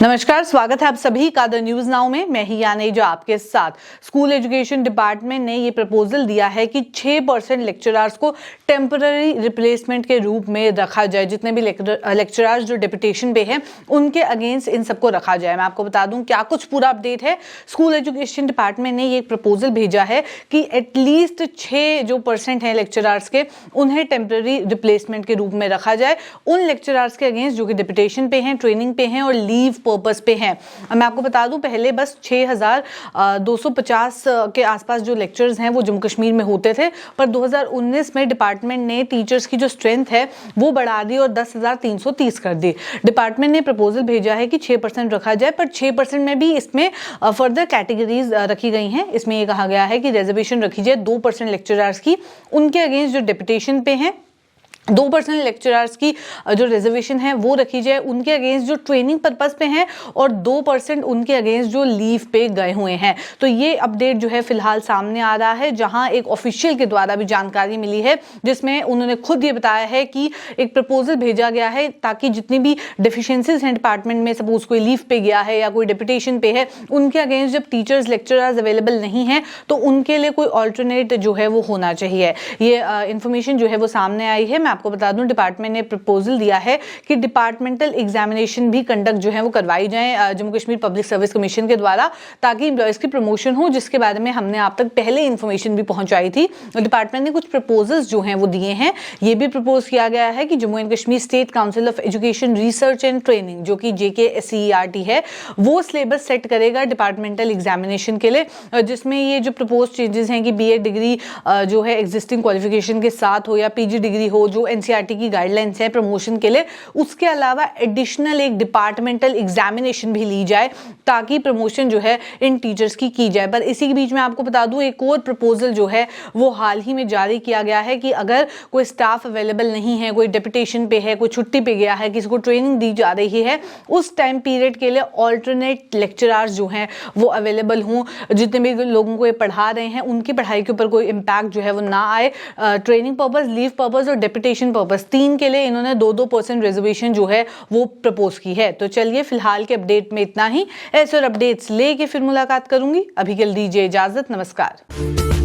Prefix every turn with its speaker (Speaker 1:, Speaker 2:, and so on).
Speaker 1: नमस्कार, स्वागत है आप सभी का द न्यूज नाउ में। मैं ही यानेजा आपके साथ। स्कूल एजुकेशन डिपार्टमेंट ने ये प्रपोजल दिया है कि 6% लेक्चरर्स को टेम्पररी रिप्लेसमेंट के रूप में रखा जाए। जितने भी लेक्चरर्स जो डिप्यूटेशन पे हैं उनके अगेंस्ट इन सबको रखा जाए। मैं आपको बता दूं क्या कुछ पूरा अपडेट है। स्कूल एजुकेशन डिपार्टमेंट ने ये प्रपोजल भेजा है कि एटलीस्ट 6% हैं लेक्चरर्स के, उन्हें टेम्पररी रिप्लेसमेंट के रूप में रखा जाए उन लेक्चरर्स के अगेंस्ट जो कि डिप्यूटेशन पे हैं, ट्रेनिंग पे हैं और लीव पर्पस पे हैं। मैं आपको बता दूं पहले बस 6250 के आसपास जो लेक्चर्स हैं वो जम्मू कश्मीर में होते थे, पर 2019 में डिपार्टमेंट ने टीचर्स की जो स्ट्रेंथ है वो बढ़ा दी और 10,330 कर दी। डिपार्टमेंट ने प्रपोजल भेजा है कि 6% रखा जाए, पर 6% में भी इसमें फर्दर कैटेगरीज रखी गई हैं। इसमें ये कहा गया है कि रिजर्वेशन रखी जाए 2% लेक्चरर्स की, उनके अगेंस्ट जो डिप्यूटेशन पे हैं 2% लेक्चरर्स की जो रिजर्वेशन है वो रखी जाए, उनके अगेंस्ट जो ट्रेनिंग पर्पस पे हैं और 2% उनके अगेंस्ट जो लीव पे गए हुए हैं। तो ये अपडेट जो है फिलहाल सामने आ रहा है, जहां एक ऑफिशियल के द्वारा भी जानकारी मिली है जिसमें उन्होंने खुद ये बताया है कि एक प्रपोजल भेजा गया है ताकि जितनी भी डिफिशियंसीज हैं डिपार्टमेंट में, सपोज कोई लीव पे गया है या कोई डिप्यूटेशन पे है, उनके अगेंस्ट जब टीचर्स लेक्चरर्स अवेलेबल नहीं है तो उनके लिए कोई ऑल्टरनेट जो है वो होना चाहिए। ये इंफॉर्मेशन जो है वो सामने आई है। आपको बता दूं डिपार्टमेंट ने प्रपोजल दिया है कि डिपार्टमेंटल एग्जामिनेशन भी कंडक्ट जो है वो करवाई जाए Jammu Kashmir public service commission के द्वारा, ताकि एम्प्लॉयज की प्रमोशन हो, जिसके बारे में हमने आप तक पहले इंफॉर्मेशन भी पहुंचाई थी। डिपार्टमेंट ने कुछ प्रपोजल्स जो हैं वो दिए हैं। ये भी प्रपोज किया गया है कि Jammu and Kashmir state council of education research and training, जो कि JKSCERT है, वो सिलेबस सेट करेगा डिपार्टमेंटल एग्जामिनेशन के लिए, जिसमें ये जो प्रपोज चेंजेस हैं कि BEd डिग्री जो है एग्जिस्टिंग क्वालिफिकेशन के साथ हो या PG डिग्री हो, जो NCERT की गाइडलाइंस है प्रमोशन के लिए, उसके अलावा एडिशनल एक डिपार्टमेंटल एग्जामिनेशन भी ली जाए ताकि प्रमोशन जो है इन टीचर्स की जाए। पर इसी के बीच में आपको बता दूं एक और प्रपोजल जो है वो हाल ही में जारी किया गया है कि अगर कोई स्टाफ अवेलेबल नहीं है, कोई डिप्यूटेशन पे है, कोई छुट्टी पे गया है, किसी को ट्रेनिंग दी जा रही है, उस टाइम पीरियड के लिए ऑल्टरनेट लेक्चरर्स जो हैं वो अवेलेबल हों। जितने भी लोगों को ये पढ़ा रहे हैं उनकी पढ़ाई के ऊपर कोई इम्पैक्ट जो है वो ना आए। ट्रेनिंग पर्पस, लीव पर्पस और डिप्यूटेशन पर्पस, 3 के लिए इन्होंने 2% रिजर्वेशन जो है वो प्रपोज की है। तो चलिए फिलहाल के अपडेट में इतना ही। ऐसे और अपडेट्स लेके फिर मुलाकात करूंगी। अभी के लिए दीजिए इजाजत। नमस्कार।